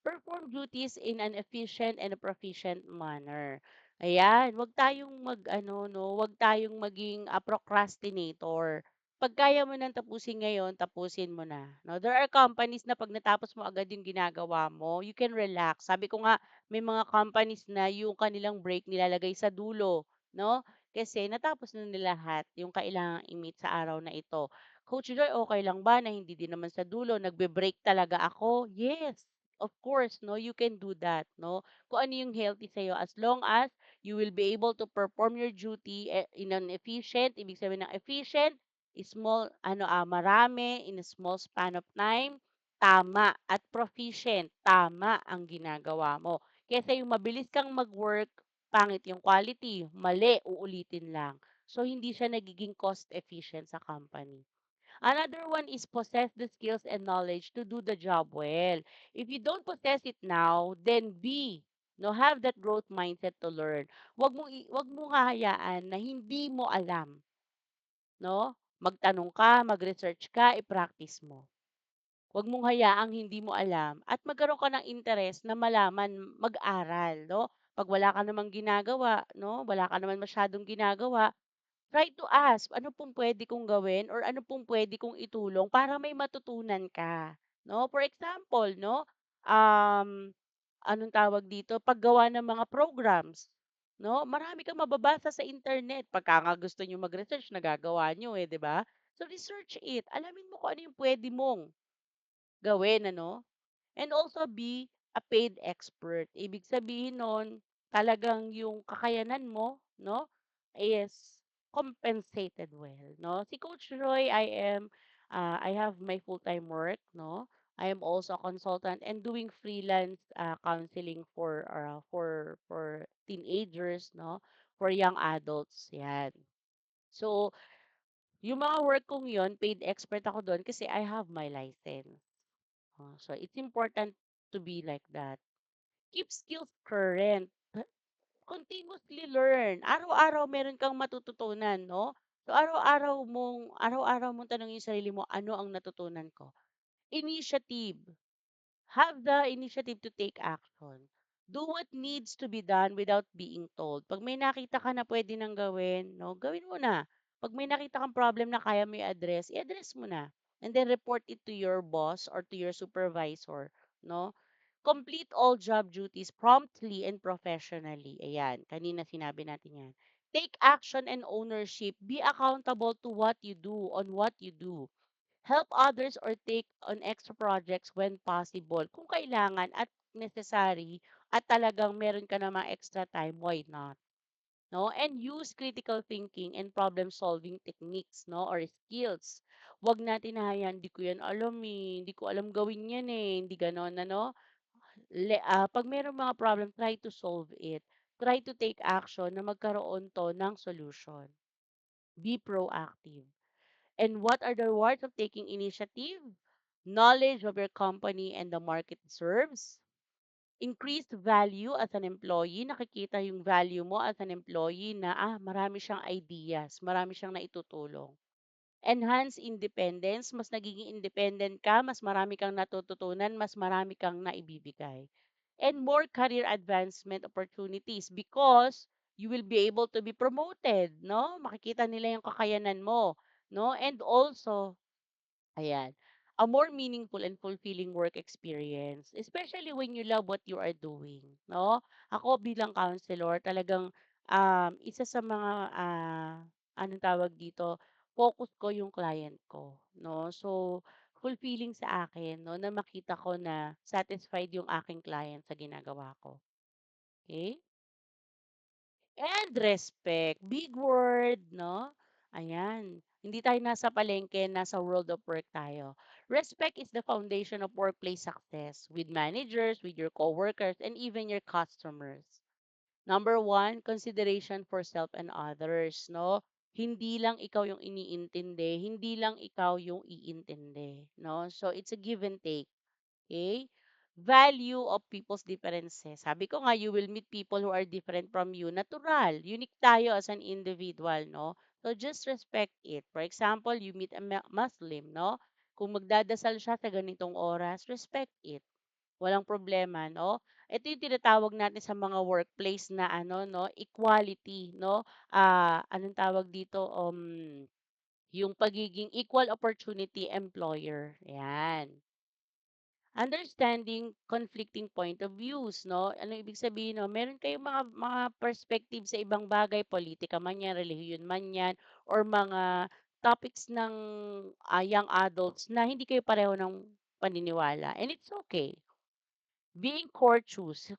perform duties in an efficient and a proficient manner. Ayan, wag tayong mag-ano, no, wag tayong maging procrastinator. Pag kaya mo nang tapusin ngayon, tapusin mo na. No? There are companies na pag natapos mo agad yung ginagawa mo, you can relax. Sabi ko nga, may mga companies na yung kanilang break nilalagay sa dulo. No? Kasi natapos na nila lahat yung kailangang i-meet sa araw na ito. Coach Joy, okay lang ba na hindi din naman sa dulo, nagbe-break talaga ako? Yes, of course, no, you can do that, no? Kung ano yung healthy sa'yo, as long as you will be able to perform your duty in an efficient, ibig sabihin ng efficient, small, marami, in a small span of time, tama, at proficient, tama ang ginagawa mo. Kesa yung mabilis kang mag-work, pangit yung quality, mali, uulitin lang. So, hindi siya nagiging cost efficient sa company. Another one is possess the skills and knowledge to do the job well. If you don't possess it now, then be, no, have that growth mindset to learn. Wag mo hahayaan na hindi mo alam, no? Magtanong ka, mag-research ka, i-practice mo. Wag mong hayaang hindi mo alam at magkaroon ka ng interes na malaman, mag-aral, no? Pag wala ka namang ginagawa, no? Wala ka naman masyadong ginagawa, try to ask, ano pong puwede kong gawin or ano pong puwede kong itulong para may matutunan ka, 'no? For example, 'no, anong tawag dito, paggawa ng mga programs, 'no? Marami kang mababasa sa internet, pagka nga gusto niyo mag-research nagagawa niyo, 'di ba? So, research it, alamin mo kung ano yung puwede mong gawin, ano? And also be a paid expert. Ibig sabihin nun, talagang yung kakayanan mo, no, is compensated well, no? Si Coach Roy, I am I have my full-time work, no? I am also a consultant and doing freelance counseling for teenagers, no? For young adults, yan. So, yung mga work kong yon, paid expert ako doon kasi I have my license. So, it's important to be like that. Keep skills current. Continuously learn. Araw-araw meron kang matututunan, no? So, araw-araw mong tanongin yung sarili mo, ano ang natutunan ko? Initiative. Have the initiative to take action. Do what needs to be done without being told. Pag may nakita ka na pwede nang gawin, no, gawin mo na. Pag may nakita kang problem na kaya mo i-address, i-address mo na. And then report it to your boss or to your supervisor, no? Complete all job duties promptly and professionally. Ayan, kanina sinabi natin yan. Take action and ownership. Be accountable to what you do, on what you do. Help others or take on extra projects when possible. Kung kailangan at necessary at talagang meron ka namang extra time, why not? No? And use critical thinking and problem solving techniques, no, or skills. Wag natin na yan, hindi ko yan alam eh, hindi ko alam gawin yan eh, hindi ganon, ano? Pag meron mga problem, try to solve it. Try to take action na magkaroon to ng solution. Be proactive. And what are the rewards of taking initiative? Knowledge of your company and the market it serves. Increased value as an employee. Nakikita yung value mo as an employee na marami siyang ideas, marami siyang naitutulong. Enhance independence. Mas nagiging independent ka, mas marami kang natututunan, mas marami kang naibibigay. And more career advancement opportunities because you will be able to be promoted, no? Makikita nila yung kakayanan mo, no? And also, ayan, a more meaningful and fulfilling work experience, especially when you love what you are doing, no? Ako bilang counselor, talagang isa sa mga anong tawag dito, focus ko yung client ko, no? So, fulfilling sa akin, no, na makita ko na satisfied yung aking client sa ginagawa ko. Okay? And respect. Big word, no? Ayan. Hindi tayo nasa palengke, nasa world of work tayo. Respect is the foundation of workplace success with managers, with your coworkers, and even your customers. Number one, consideration for self and others, no? Hindi lang ikaw yung iniintindi, hindi lang ikaw yung iintindi, no? So, it's a give and take. Okay? Value of people's differences. Sabi ko nga, you will meet people who are different from you. Natural. Unique tayo as an individual, no? So, just respect it. For example, you meet a Muslim, no? Kung magdadasal siya sa ganitong oras, respect it. Walang problema, no? Ito yung tinatawag natin sa mga workplace na ano, no? Equality, no? Anong tawag dito? Yung pagiging equal opportunity employer. Yan. Understanding conflicting point of views, no? Ano ibig sabihin, no? Meron kayong mga perspective sa ibang bagay, politika man yan, relihiyon man yan, or mga topics ng young adults na hindi kayo pareho ng paniniwala. And it's okay. Being courteous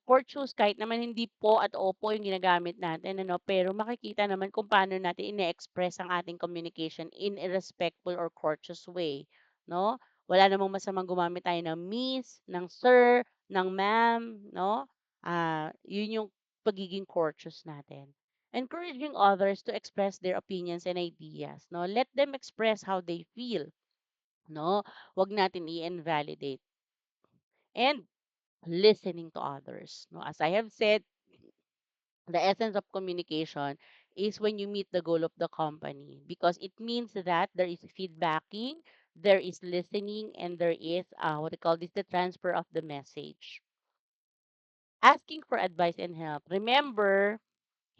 kahit naman hindi po at opo yung ginagamit natin, ano, pero makikita naman kung paano natin ine-express ang ating communication in a respectful or courteous way, no? Wala namang masamang gumamit tayo ng miss, ng sir, ng ma'am, no? Yun yung pagiging courteous natin. Encouraging others to express their opinions and ideas, no? Let them express how they feel, no? Wag natin i-invalidate. And listening to others. No, as I have said, the essence of communication is when you meet the goal of the company because it means that there is feedbacking, there is listening, and there is what they call this the transfer of the message. Asking for advice and help. Remember,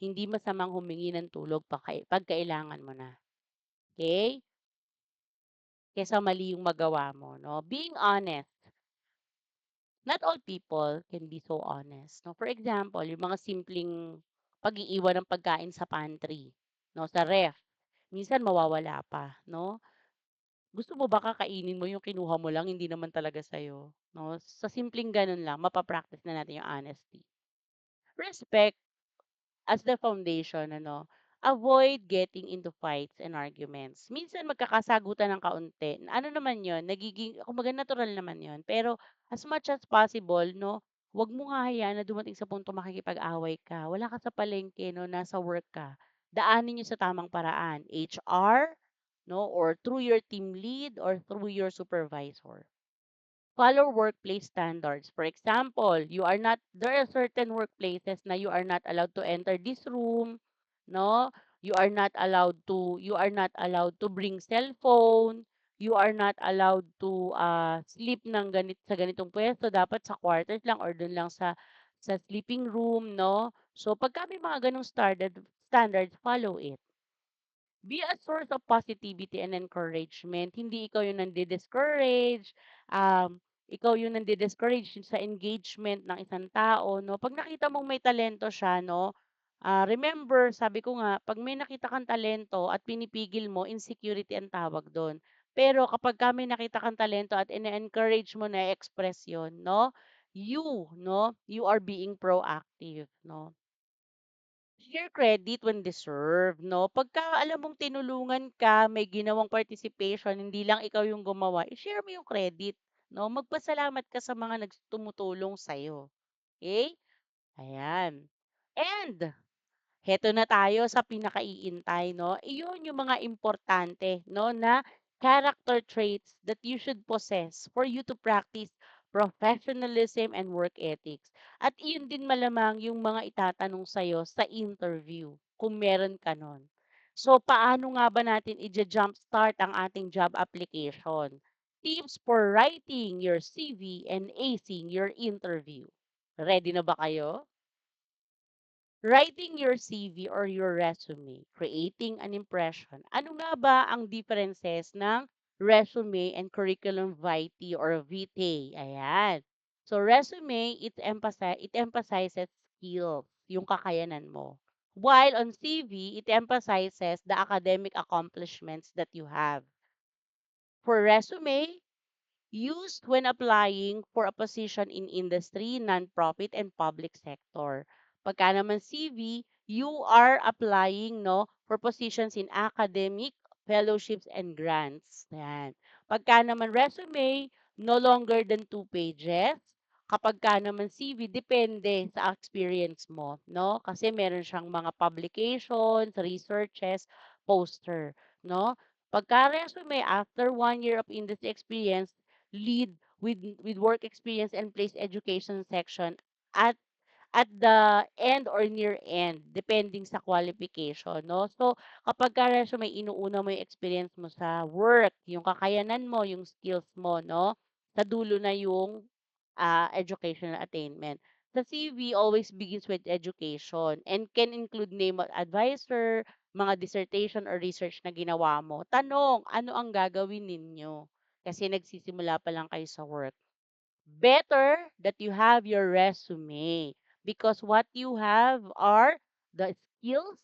hindi masamang humingi ng tulog pag kailangan mo na. Okay? Kesa mali yung magawa mo. No? Being honest. Not all people can be so honest. No? For example, yung mga simpleng pag-iiwan ng pagkain sa pantry, no, sa ref. Minsan mawawala pa, no? Gusto mo ba kakainin mo yung kinuha mo lang, hindi naman talaga sa'yo, no? Sa simpleng ganun lang, mapapractice na natin yung honesty. Respect as the foundation, ano? avoid getting into fights and arguments. Minsan magkakasagutan ng kaunti. Ano naman yon, nagiging, kumbaga natural naman yon. Pero as much as possible, no, wag mo nga hayaan na dumating sa punto makikipag-away ka. Wala ka sa palengke, no, nasa work ka. Daanin nyo sa tamang paraan. HR, no, or through your team lead or through your supervisor. Follow workplace standards. For example, there are certain workplaces na you are not allowed to enter this room, no? You are not allowed to bring cellphone, you are not allowed to sleep sa ganitong pwesto, dapat sa quarters lang or dun lang sa sleeping room, no? So pagka may mga ganong standards, follow it. Be a source of positivity and encouragement. Hindi ikaw yung nandi-discourage, ikaw yung nandi-discourage sa engagement ng isang tao, no? Pag nakita mong may talento siya, no? Remember, sabi ko nga, pag may nakita kang talento at pinipigil mo, insecurity ang tawag doon. Pero kapag may nakita kang talento at ina-encourage mo na express yon, no? You are being proactive, no? Share credit when deserved, no? Pagka alam mong tinulungan ka, may ginawang participation, hindi lang ikaw yung gumawa, i-share mo yung credit, no? Magpasalamat ka sa mga tumutulong sa'yo. Okay? Ayan. And heto na tayo sa pinakaiintay, no? Iyon yung mga importante, no, na character traits that you should possess for you to practice professionalism and work ethics. At iyon din malamang yung mga itatanong sa'yo sa interview, kung meron ka nun. So, paano nga ba natin i-jumpstart ang ating job application? Tips for writing your CV and acing your interview. Ready na ba kayo? Writing your CV or your resume, creating an impression. Ano nga ba ang differences ng resume and curriculum vitae or vitae? Ayan. So resume, it emphasizes skills, yung kakayanan mo. While on CV, it emphasizes the academic accomplishments that you have. For resume, used when applying for a position in industry, nonprofit, and public sector. Pagka naman CV, you are applying, no, for positions in academic, fellowships, and grants. Yan. Pagka naman resume, no longer than 2 pages. Kapag ka naman CV, depende sa experience mo, no? Kasi meron siyang mga publications, researches, poster, no? Pagka resume, after 1 year of industry experience, lead with work experience and place education section at at the end or near end, depending sa qualification, no? So, kapag ka resume, inuuna mo yung experience mo sa work, yung kakayanan mo, yung skills mo, no? Sa dulo na yung educational attainment. The CV always begins with education and can include name of advisor, mga dissertation or research na ginawa mo. Tanong, ano ang gagawin ninyo? Kasi nagsisimula pa lang kayo sa work. Better that you have your resume because what you have are the skills,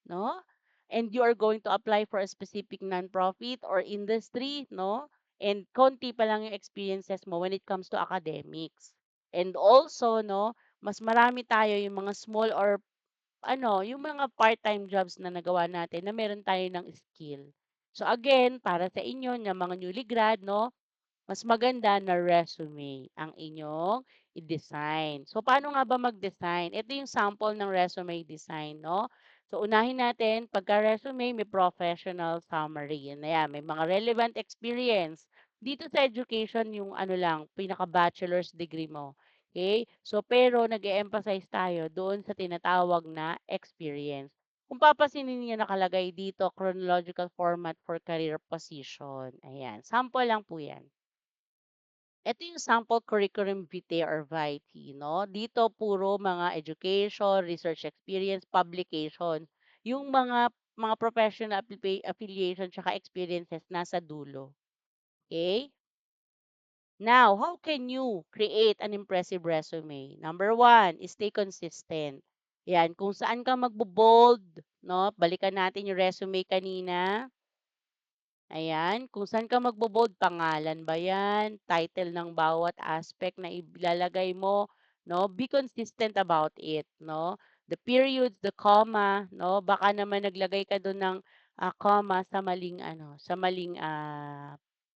no? And you are going to apply for a specific nonprofit or industry, no? And konti pa lang yung experiences mo when it comes to academics. And also, no, mas marami tayo yung mga small or yung mga part-time jobs na nagawa natin na meron tayo ng skill. So again, para sa inyo na mga newly grad, no, mas maganda na resume ang inyong i-design. So, paano nga ba mag-design? Ito yung sample ng resume design, no? So, unahin natin, pagka-resume, may professional summary. Yan na yan. May mga relevant experience. Dito sa education, yung ano lang, pinaka-bachelor's degree mo. Okay? So, pero nag-emphasize tayo doon sa tinatawag na experience. Kung papasinin niyo nakalagay dito, chronological format for career position. Ayan. Sample lang po yan. Ito yung sample curriculum vitae or vitae, no? Dito puro mga education, research experience, publication. Yung mga professional affiliation tsaka experiences nasa dulo. Okay? Now, how can you create an impressive resume? Number one, stay consistent. Yan, kung saan ka magbo-bold, no? Balikan natin yung resume kanina. Ayan, kung saan ka magbo-bold, pangalan ba yan, title ng bawat aspect na ilalagay mo, no? Be consistent about it, no? the periods, the comma, no? Baka naman naglagay ka doon ng comma sa maling ano, sa maling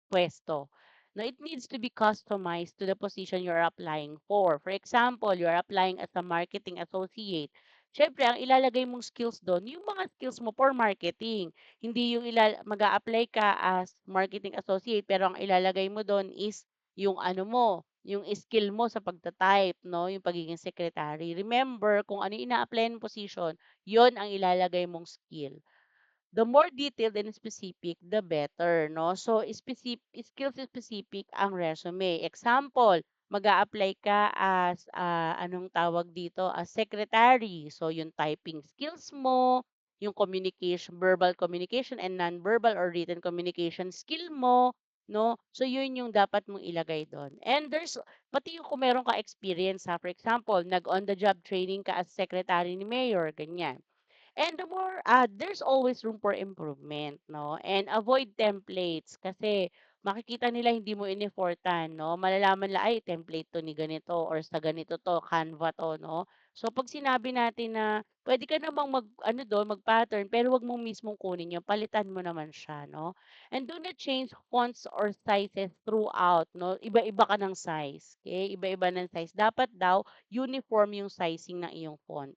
puesto. Now, it needs to be customized to the position you're applying for. For example, you're applying as a marketing associate. Siyempre, ang ilalagay mong skills doon, yung mga skills mo for marketing. Hindi yung mag apply ka as marketing associate, pero ang ilalagay mo doon is yung ano mo, yung skill mo sa pagta-type, no? Yung pagiging secretary. Remember, kung ano yung ina-apply ng position, yon ang ilalagay mong skill. The more detailed and specific, the better, no? So, skills specific ang resume. Example, mag apply ka as, anong tawag dito, as secretary. So, yung typing skills mo, yung communication, verbal communication and non-verbal or written communication skill mo, no? So, yun yung dapat mong ilagay doon. And pati yung kung meron ka experience, ha, for example, nag-on-the-job training ka as secretary ni Mayor, ganyan. And the more, there's always room for improvement, no? And avoid templates kasi makikita nila hindi mo in-effortan, no? Malalaman nila, ay, template to ni ganito or sa ganito to, Canva to, no? So, pag sinabi natin na pwede ka namang ano doon, mag-pattern, pero wag mong mismong kunin yun, palitan mo naman siya, no? And do not change fonts or sizes throughout, no? Iba-iba ka ng size, okay? Iba-iba ng size. Dapat daw uniform yung sizing ng iyong font.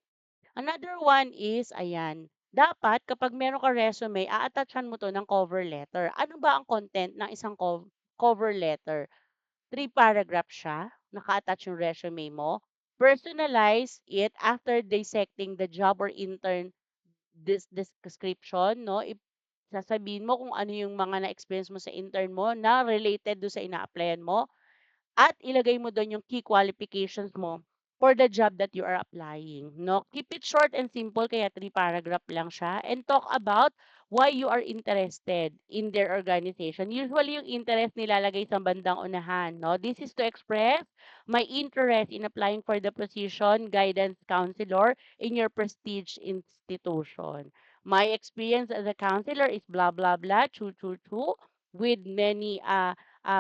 Another one is, ayan, dapat kapag meron ka resume, a-attachan mo to ng cover letter. Ano ba ang content ng isang cover letter? Three paragraph siya, naka-attach yung resume mo. Personalize it after dissecting the job or intern this description, no? Sasabihin mo kung ano yung mga na-experience mo sa intern mo na related do sa ina-applyan mo at ilagay mo doon yung key qualifications mo for the job that you are applying. No? Keep it short and simple, kaya three paragraph lang siya. And talk about why you are interested in their organization. Usually, yung interest nilalagay sa bandang unahan. No? This is to express my interest in applying for the position guidance counselor in your prestige institution. My experience as a counselor is blah, blah, blah, choo, choo, choo, with many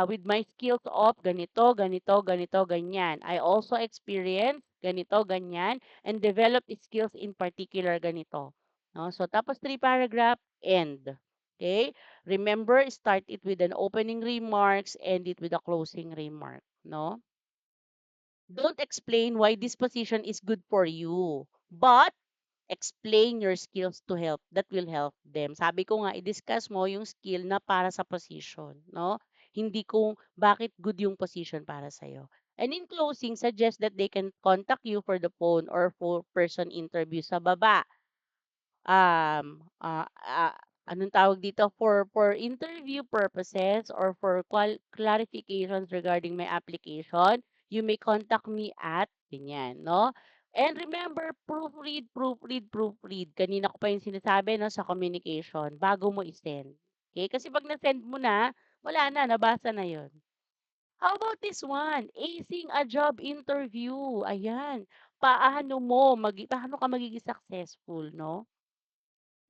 with my skills of ganito, ganito, ganito, ganyan. I also experience ganito, ganyan, and develop skills in particular ganito. No? So, tapos three paragraph, end. Okay? Remember, start it with an opening remarks, end it with a closing remark. No? Don't explain why this position is good for you, but explain your skills to help that will help them. Sabi ko nga, i-discuss mo yung skill na para sa position, no? Hindi kung bakit good yung position para sa'yo. And in closing, suggest that they can contact you for the phone or for person interview sa baba. Anong tawag dito, for interview purposes or for clarifications regarding my application, you may contact me at ganyan, no? And remember, proofread, proofread, proofread. Kanina ko pa yung sinasabi, no, sa communication bago mo i-send. Okay? Kasi pag na-send mo na, wala na, nabasa na yon. How about this one? Acing a job interview. Ayan. Paano ka magiging successful, no?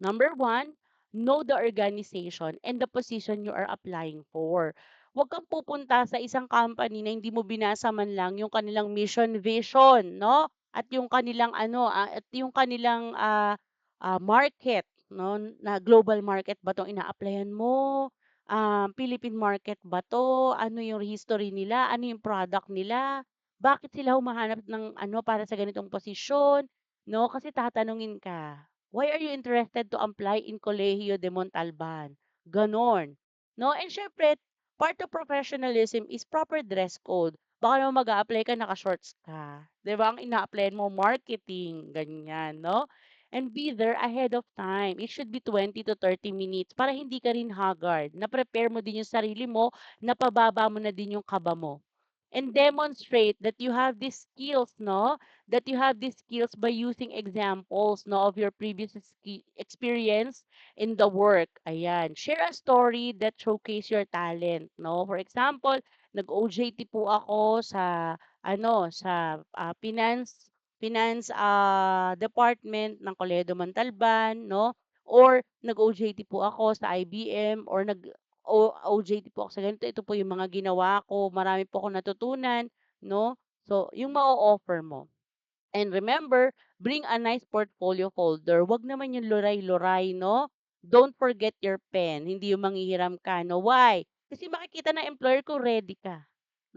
Number one, know the organization and the position you are applying for. Huwag kang pupunta sa isang company na hindi mo binasa man lang yung kanilang mission, vision, no? At yung kanilang at yung kanilang market, no? Na global market ba 'tong ina-applyan mo? Philippine market ba 'to? Ano yung history nila? Ano yung product nila? Bakit sila humahanap ng para sa ganitong posisyon? No? Kasi tatanungin ka. Why are you interested to apply in Colegio de Montalban? Ganon. No? And syempre, part of professionalism is proper dress code. Baka naman mag-a-apply ka, naka-shorts ka. Di ba? Ang ina-applyan mo, marketing, ganyan, no? And be there ahead of time. It should be 20 to 30 minutes para hindi ka rin haggard. Na-prepare mo din yung sarili mo, napababa mo na din yung kaba mo. And demonstrate that you have these skills, no? That you have these skills by using examples, no, of your previous experience in the work. Ayan. Share a story that showcase your talent, no? For example, nag-OJT po ako sa finance department ng Colegio Montalban, no? Or nag-OJT po ako sa IBM or OJT po ako sa ganito. Ito po yung mga ginawa ko. Marami po akong natutunan, no? So, yung ma-offer mo. And remember, bring a nice portfolio folder. Wag naman yung luray-luray, no? Don't forget your pen. Hindi yung manghihiram ka, no? Why? Kasi makikita ng employer ko ready ka,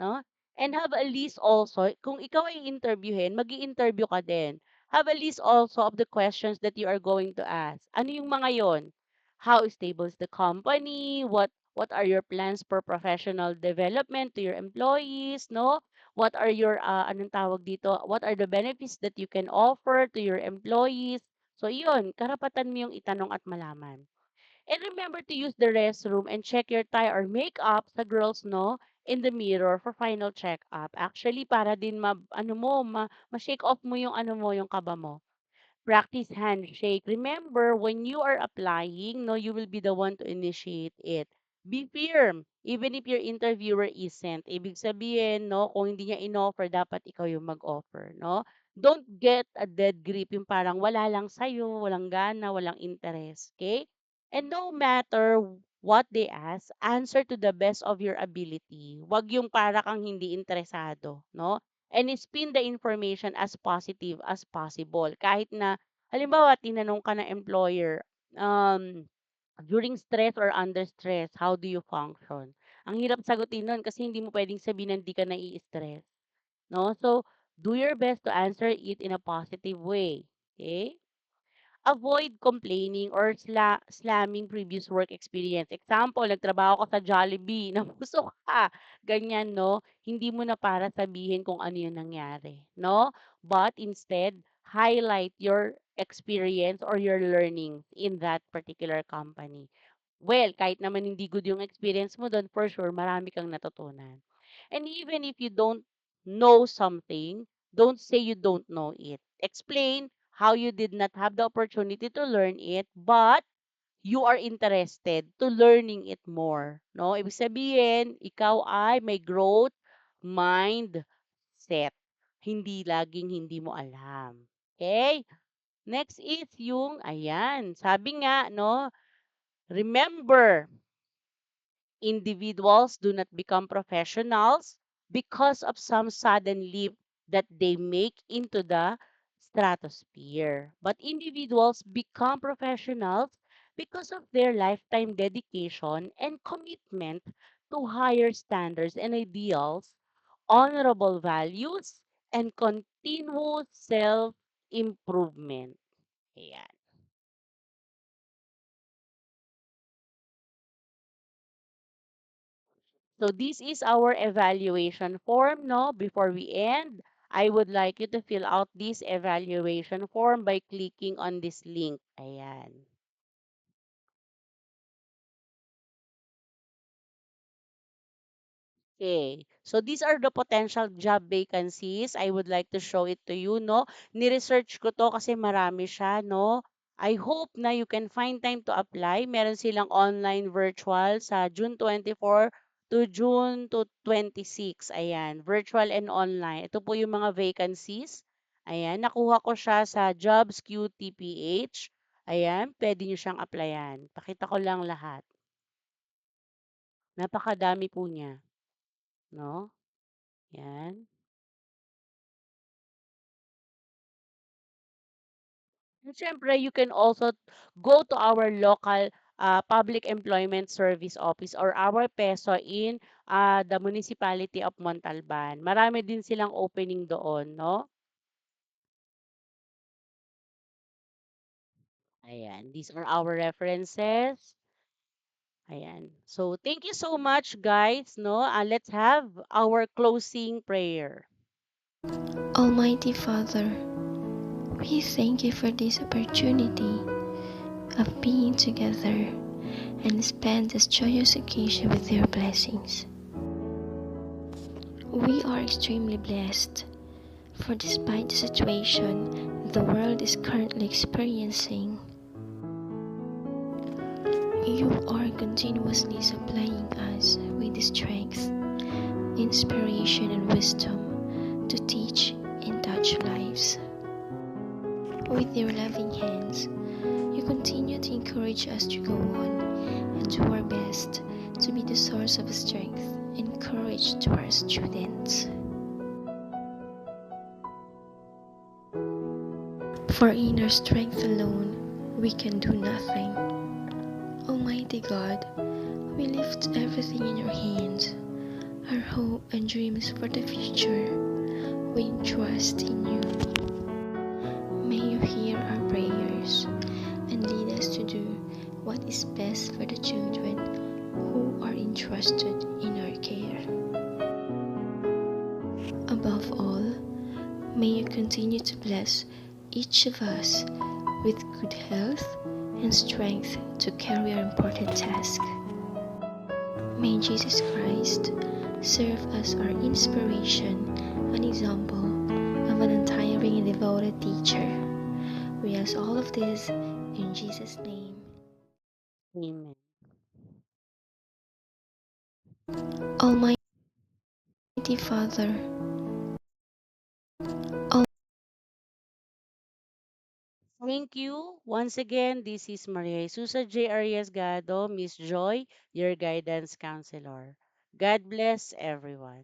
no? And have a list also. Kung ikaw ay interviewin, magi-interview ka din. Have a list also of the questions that you are going to ask. Ano yung mga yon? How stable is the company? What are your plans for professional development to your employees, no? What are your anong tawag dito? What are the benefits that you can offer to your employees? So yun, karapatan mo yung itanong at malaman. And remember to use the restroom and check your tie or makeup sa girls, no, in the mirror for final check-up. Actually, para din ma-shake off mo yung yung kaba mo. Practice handshake. Remember, when you are applying, no, you will be the one to initiate it. Be firm, even if your interviewer isn't. Ibig sabihin, no, kung hindi niya in-offer, dapat ikaw yung mag-offer, no? Don't get a dead grip, yung parang wala lang sa'yo, walang gana, walang interest, okay? And no matter what they ask, answer to the best of your ability. Wag yung para kang hindi interesado, no? And spin the information as positive as possible. Kahit na, halimbawa, tinanong ka ng employer, during stress or under stress, how do you function? Ang hirap sagutin nun kasi hindi mo pwedeng sabihin na hindi ka nai-stress. No? So, do your best to answer it in a positive way. Okay? Avoid complaining or slamming previous work experience. Example, nagtrabaho ka sa Jollibee, nabusog ka, ganyan, no? Hindi mo na para sabihin kung ano yung nangyari, no? But instead, highlight your experience or your learnings in that particular company. Well, kahit naman hindi good yung experience mo doon, for sure, marami kang natutunan. And even if you don't know something, don't say you don't know it. Explain how you did not have the opportunity to learn it, but you are interested to learning it more. No? Ibig sabihin, ikaw ay may growth mindset. Hindi laging hindi mo alam. Okay? Next is yung, ayan, sabi nga, no, remember, individuals do not become professionals because of some sudden leap that they make into the stratosphere. But individuals become professionals because of their lifetime dedication and commitment to higher standards and ideals, honorable values, and continuous self-improvement. Ayan. So this is our evaluation form, no? Before we end, I would like you to fill out this evaluation form by clicking on this link. Ayan. Okay. So these are the potential job vacancies. I would like to show it to you, no? Ni-research ko to kasi marami siya, no? I hope na you can find time to apply. Meron silang online virtual sa June 24 to June 26. Ayan, virtual and online. Ito po yung mga vacancies. Ayan, nakuha ko siya sa Jobs QTPH. Ayan, pwede nyo siyang applyan. Pakita ko lang lahat. Napakadami po niya, no? Yan. And syempre, you can also go to our local public employment service office or our PESO in the municipality of Montalban. Marami din silang opening doon, no? Ayan, these are our references. Ayan. So, thank you so much, guys, no? Let's have our closing prayer. Almighty Father, we thank you for this opportunity of being together and spend this joyous occasion with your blessings. We are extremely blessed, for despite the situation the world is currently experiencing, you are continuously supplying us with the strength, inspiration, and wisdom to teach and touch lives. With your loving hands, you continue to encourage us to go on and do our best to be the source of strength and courage to our students. For inner strength alone, we can do nothing. Almighty God, we lift everything in your hands, our hope and dreams for the future. We trust in you. May you hear our prayers and lead us to do what is best for the children who are entrusted in our care. Above all, may you continue to bless each of us with good health and strength to carry our important task. May Jesus Christ serve as our inspiration and example of an untiring and devoted teacher. We ask all of this in Jesus' name. Amen. Almighty Father, all Thank you. Once again, this is Maria Susa J. Arias Gado, Miss Joy, your guidance counselor. God bless everyone.